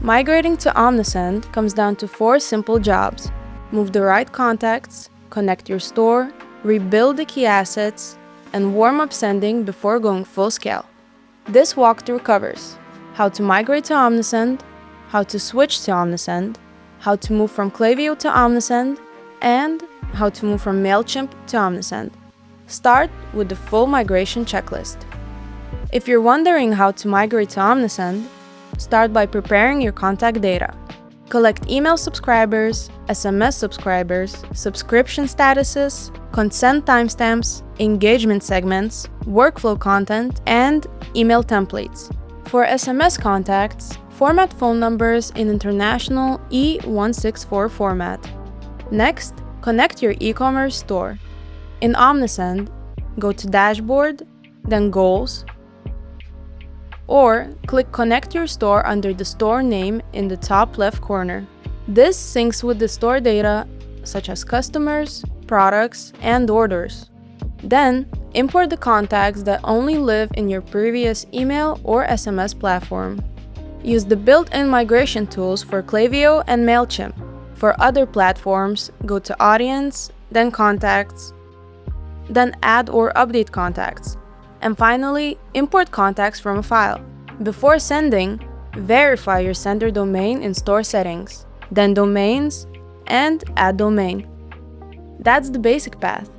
Migrating to Omnisend comes down to 4 simple jobs: move the right contacts, connect your store, rebuild the key assets, and warm up sending before going full scale. This walkthrough covers how to migrate to Omnisend, how to switch to Omnisend, how to move from Klaviyo to Omnisend, and how to move from MailChimp to Omnisend. Start with the full migration checklist. If you're wondering how to migrate to Omnisend, start by preparing your contact data. Collect email subscribers, SMS subscribers, subscription statuses, consent timestamps, engagement segments, workflow content, and email templates. For SMS contacts, format phone numbers in international E164 format. Next, connect your e-commerce store. In Omnisend, go to Dashboard, then Goals, or click Connect Your Store under the store name in the top left corner. This syncs with the store data such as customers, products, and orders. Then, import the contacts that only live in your previous email or SMS platform. Use the built-in migration tools for Klaviyo and MailChimp. For other platforms, go to Audience, then Contacts, then Add or Update Contacts. And finally, import contacts from a file. Before sending, verify your sender domain in Store Settings, then Domains, and Add Domain. That's the basic path.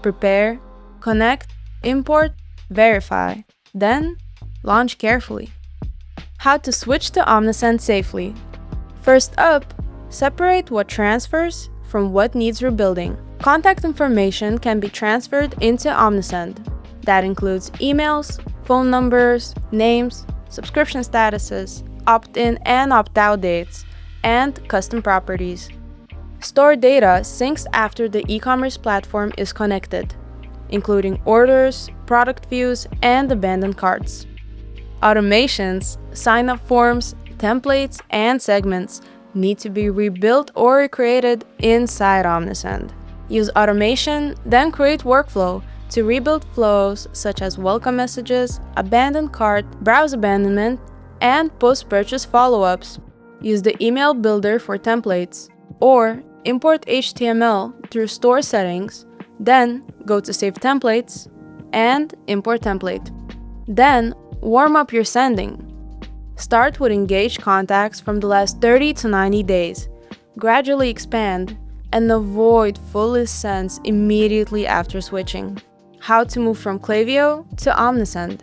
Prepare, connect, import, verify, then launch carefully. How to switch to Omnisend safely. First up, separate what transfers from what needs rebuilding. Contact information can be transferred into Omnisend. That includes emails, phone numbers, names, subscription statuses, opt-in and opt-out dates, and custom properties. Store data syncs after the e-commerce platform is connected, including orders, product views, and abandoned carts. Automations, sign-up forms, templates, and segments need to be rebuilt or recreated inside Omnisend. Use automation, then create workflow to rebuild flows such as welcome messages, abandoned cart, browse abandonment, and post-purchase follow-ups. Use the email builder for templates, or import HTML through Store Settings, then go to Save Templates and Import Template. Then warm up your sending. Start with engaged contacts from the last 30 to 90 days. Gradually expand and avoid full sends immediately after switching. How to move from Klaviyo to Omnisend.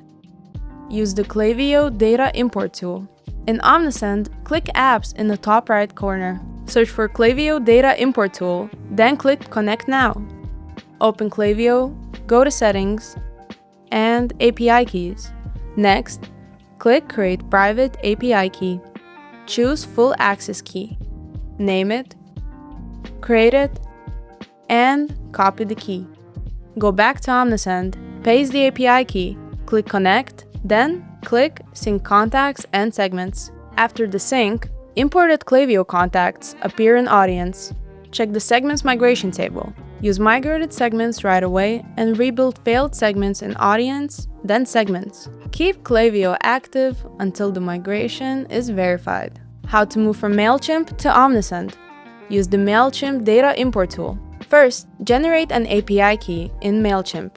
Use the Klaviyo Data Import tool. In Omnisend, click Apps in the top right corner. Search for Klaviyo Data Import tool, then click Connect Now. Open Klaviyo, go to Settings, and API Keys. Next, click Create Private API Key. Choose Full Access Key. Name it, create it, and copy the key. Go back to Omnisend, paste the API key, click Connect, then click Sync Contacts and Segments. After the sync, imported Klaviyo contacts appear in Audience. Check the Segments migration table. Use migrated segments right away and rebuild failed segments in Audience, then Segments. Keep Klaviyo active until the migration is verified. How to move from MailChimp to Omnisend. Use the MailChimp Data Import tool. First, generate an API key in MailChimp.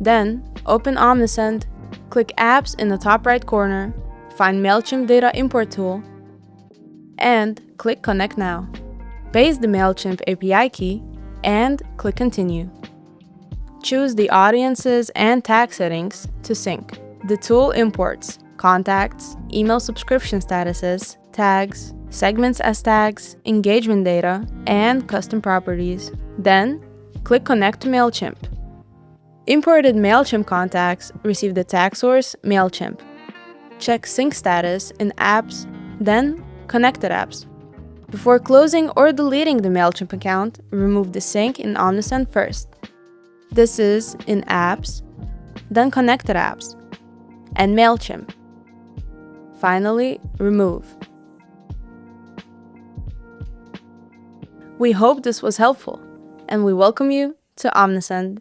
Then, open Omnisend, click Apps in the top right corner, find MailChimp Data Import tool, and click Connect Now. Paste the MailChimp API key and click Continue. Choose the audiences and tag settings to sync. The tool imports contacts, email subscription statuses, tags, segments as tags, engagement data, and custom properties. Then, click Connect to MailChimp. Imported MailChimp contacts receive the tag source MailChimp. Check sync status in Apps, then Connected Apps. Before closing or deleting the MailChimp account, remove the sync in Omnisend first. This is in Apps, then Connected Apps, and MailChimp. Finally, remove. We hope this was helpful, and we welcome you to Omnisend.